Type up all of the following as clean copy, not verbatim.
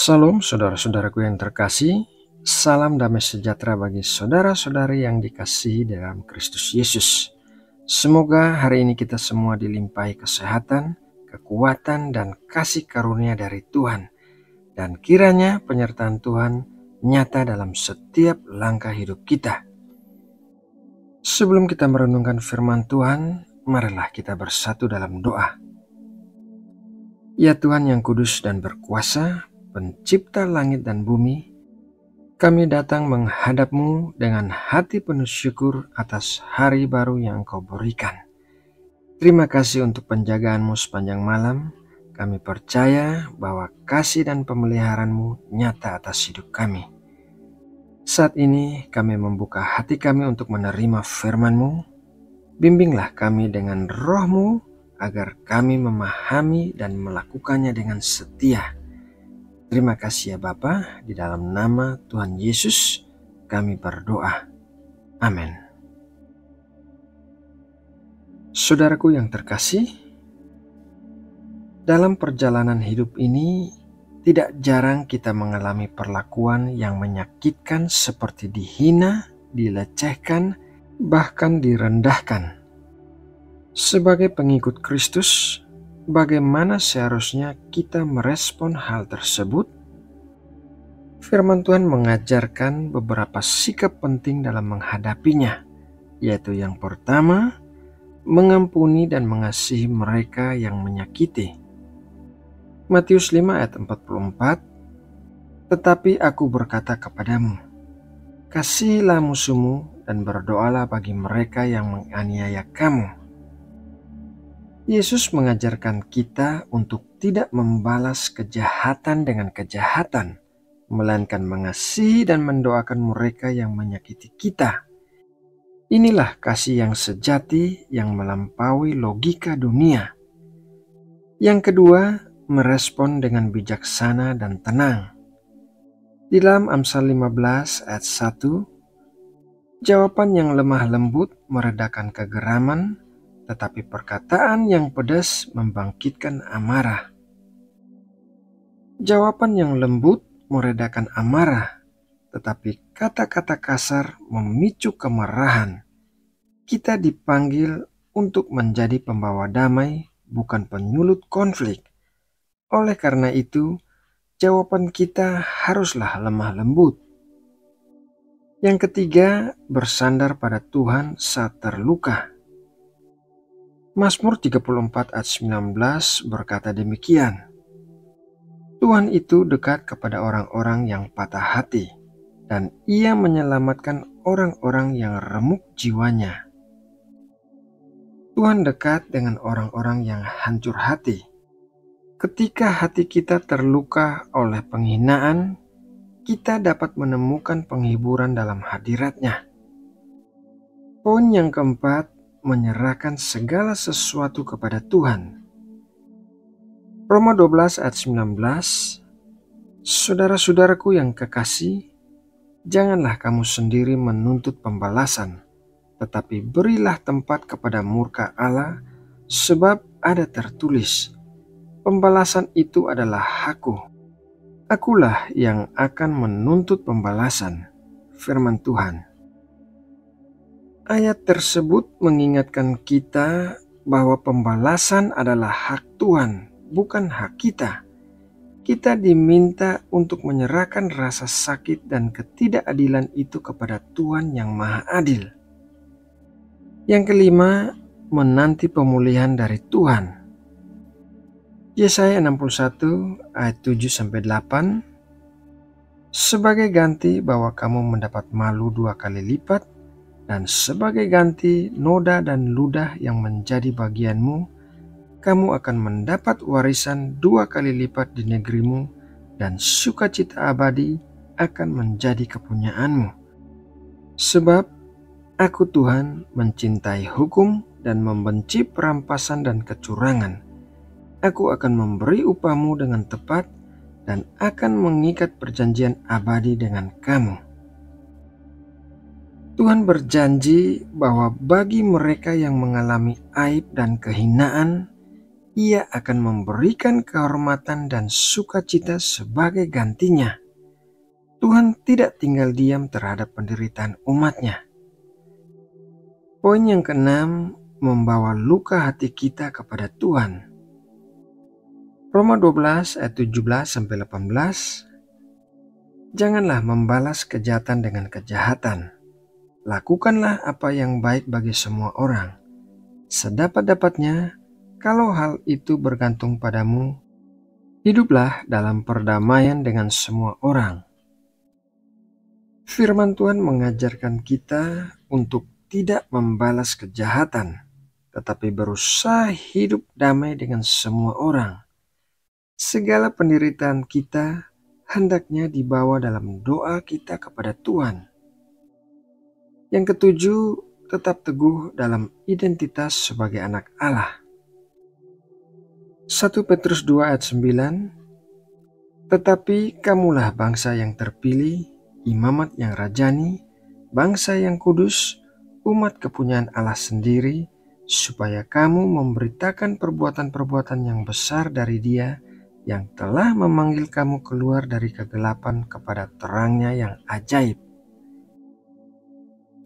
Salam saudara-saudaraku yang terkasih, salam damai sejahtera bagi saudara-saudari yang dikasihi dalam Kristus Yesus. Semoga hari ini kita semua dilimpahi kesehatan, kekuatan, dan kasih karunia dari Tuhan. Dan kiranya penyertaan Tuhan nyata dalam setiap langkah hidup kita. Sebelum kita merenungkan firman Tuhan, marilah kita bersatu dalam doa. Ya Tuhan yang kudus dan berkuasa, Pencipta langit dan bumi, kami datang menghadap-Mu dengan hati penuh syukur atas hari baru yang Engkau berikan. Terima kasih untuk penjagaan-Mu sepanjang malam. Kami percaya bahwa kasih dan pemeliharaan-Mu nyata atas hidup kami. Saat ini kami membuka hati kami untuk menerima firman-Mu. Bimbinglah kami dengan Roh-Mu agar kami memahami dan melakukannya dengan setia. Terima kasih ya Bapa, di dalam nama Tuhan Yesus kami berdoa. Amin. Saudaraku yang terkasih, dalam perjalanan hidup ini tidak jarang kita mengalami perlakuan yang menyakitkan seperti dihina, dilecehkan, bahkan direndahkan. Sebagai pengikut Kristus, bagaimana seharusnya kita merespon hal tersebut? Firman Tuhan mengajarkan beberapa sikap penting dalam menghadapinya, yaitu yang pertama, mengampuni dan mengasihi mereka yang menyakiti. Matius 5 ayat 44, "Tetapi aku berkata kepadamu, kasihilah musuhmu dan berdoalah bagi mereka yang menganiaya kamu." Yesus mengajarkan kita untuk tidak membalas kejahatan dengan kejahatan, melainkan mengasihi dan mendoakan mereka yang menyakiti kita. Inilah kasih yang sejati yang melampaui logika dunia. Yang kedua, merespon dengan bijaksana dan tenang. Di dalam Amsal 15 ayat 1, jawaban yang lemah lembut meredakan kegeraman, tetapi perkataan yang pedas membangkitkan amarah. Jawaban yang lembut meredakan amarah, tetapi kata-kata kasar memicu kemarahan. Kita dipanggil untuk menjadi pembawa damai, bukan penyulut konflik. Oleh karena itu, jawaban kita haruslah lemah lembut. Yang ketiga, bersandar pada Tuhan saat terluka. Mazmur 34 ayat 19 berkata demikian, "Tuhan itu dekat kepada orang-orang yang patah hati, dan Ia menyelamatkan orang-orang yang remuk jiwanya." Tuhan dekat dengan orang-orang yang hancur hati. Ketika hati kita terluka oleh penghinaan, kita dapat menemukan penghiburan dalam hadirat-Nya. Poin yang keempat, menyerahkan segala sesuatu kepada Tuhan. Roma 12 ayat 19, "Saudara-saudaraku yang kekasih, janganlah kamu sendiri menuntut pembalasan, tetapi berilah tempat kepada murka Allah, sebab ada tertulis, pembalasan itu adalah Hakku. Akulah yang akan menuntut pembalasan," firman Tuhan. Ayat tersebut mengingatkan kita bahwa pembalasan adalah hak Tuhan, bukan hak kita. Kita diminta untuk menyerahkan rasa sakit dan ketidakadilan itu kepada Tuhan yang Maha Adil. Yang kelima, menanti pemulihan dari Tuhan. Yesaya 61 ayat 7-8, "Sebagai ganti bahwa kamu mendapat malu 2 kali lipat, dan sebagai ganti noda dan ludah yang menjadi bagianmu, kamu akan mendapat warisan 2 kali lipat di negerimu, dan sukacita abadi akan menjadi kepunyaanmu. Sebab Aku Tuhan mencintai hukum dan membenci perampasan dan kecurangan. Aku akan memberi upahmu dengan tepat dan akan mengikat perjanjian abadi dengan kamu." Tuhan berjanji bahwa bagi mereka yang mengalami aib dan kehinaan, Ia akan memberikan kehormatan dan sukacita sebagai gantinya. Tuhan tidak tinggal diam terhadap penderitaan umatnya. Poin yang keenam, membawa luka hati kita kepada Tuhan. Roma 12 ayat 17-18. Janganlah membalas kejahatan dengan kejahatan. Lakukanlah apa yang baik bagi semua orang. Sedapat-dapatnya, kalau hal itu bergantung padamu, hiduplah dalam perdamaian dengan semua orang. Firman Tuhan mengajarkan kita untuk tidak membalas kejahatan, tetapi berusaha hidup damai dengan semua orang. Segala penderitaan kita hendaknya dibawa dalam doa kita kepada Tuhan. Yang ketujuh, tetap teguh dalam identitas sebagai anak Allah. 1 Petrus 2 ayat 9. Tetapi kamulah bangsa yang terpilih, imamat yang rajani, bangsa yang kudus, umat kepunyaan Allah sendiri, supaya kamu memberitakan perbuatan-perbuatan yang besar dari Dia yang telah memanggil kamu keluar dari kegelapan kepada terangnya yang ajaib.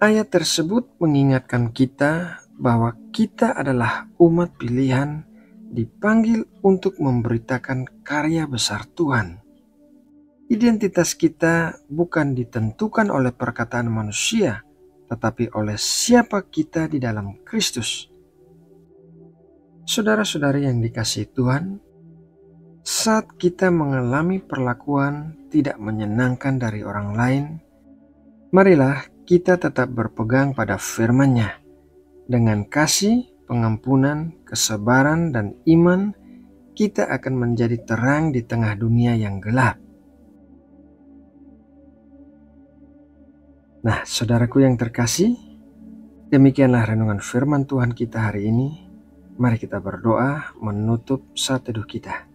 Ayat tersebut mengingatkan kita bahwa kita adalah umat pilihan, dipanggil untuk memberitakan karya besar Tuhan. Identitas kita bukan ditentukan oleh perkataan manusia, tetapi oleh siapa kita di dalam Kristus. Saudara-saudari yang dikasihi Tuhan, saat kita mengalami perlakuan tidak menyenangkan dari orang lain, marilah kita tetap berpegang pada firman-Nya. Dengan kasih, pengampunan, kesabaran, dan iman, kita akan menjadi terang di tengah dunia yang gelap. Nah, saudaraku yang terkasih, demikianlah renungan firman Tuhan kita hari ini. Mari kita berdoa menutup saat teduh kita.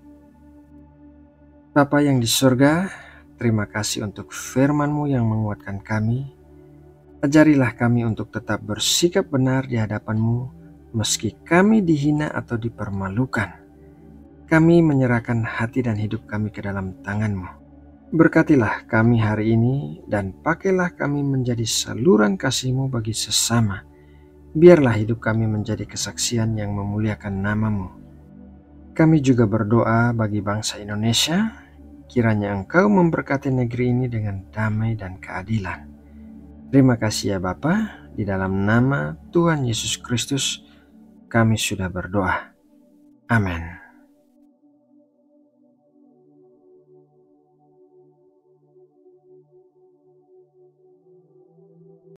Bapa yang di surga, terima kasih untuk firman-Mu yang menguatkan kami. Ajarilah kami untuk tetap bersikap benar di hadapan-Mu, meski kami dihina atau dipermalukan. Kami menyerahkan hati dan hidup kami ke dalam tangan-Mu. Berkatilah kami hari ini dan pakailah kami menjadi saluran kasih-Mu bagi sesama. Biarlah hidup kami menjadi kesaksian yang memuliakan nama-Mu. Kami juga berdoa bagi bangsa Indonesia, kiranya Engkau memberkati negeri ini dengan damai dan keadilan. Terima kasih ya Bapa, di dalam nama Tuhan Yesus Kristus kami sudah berdoa. Amin.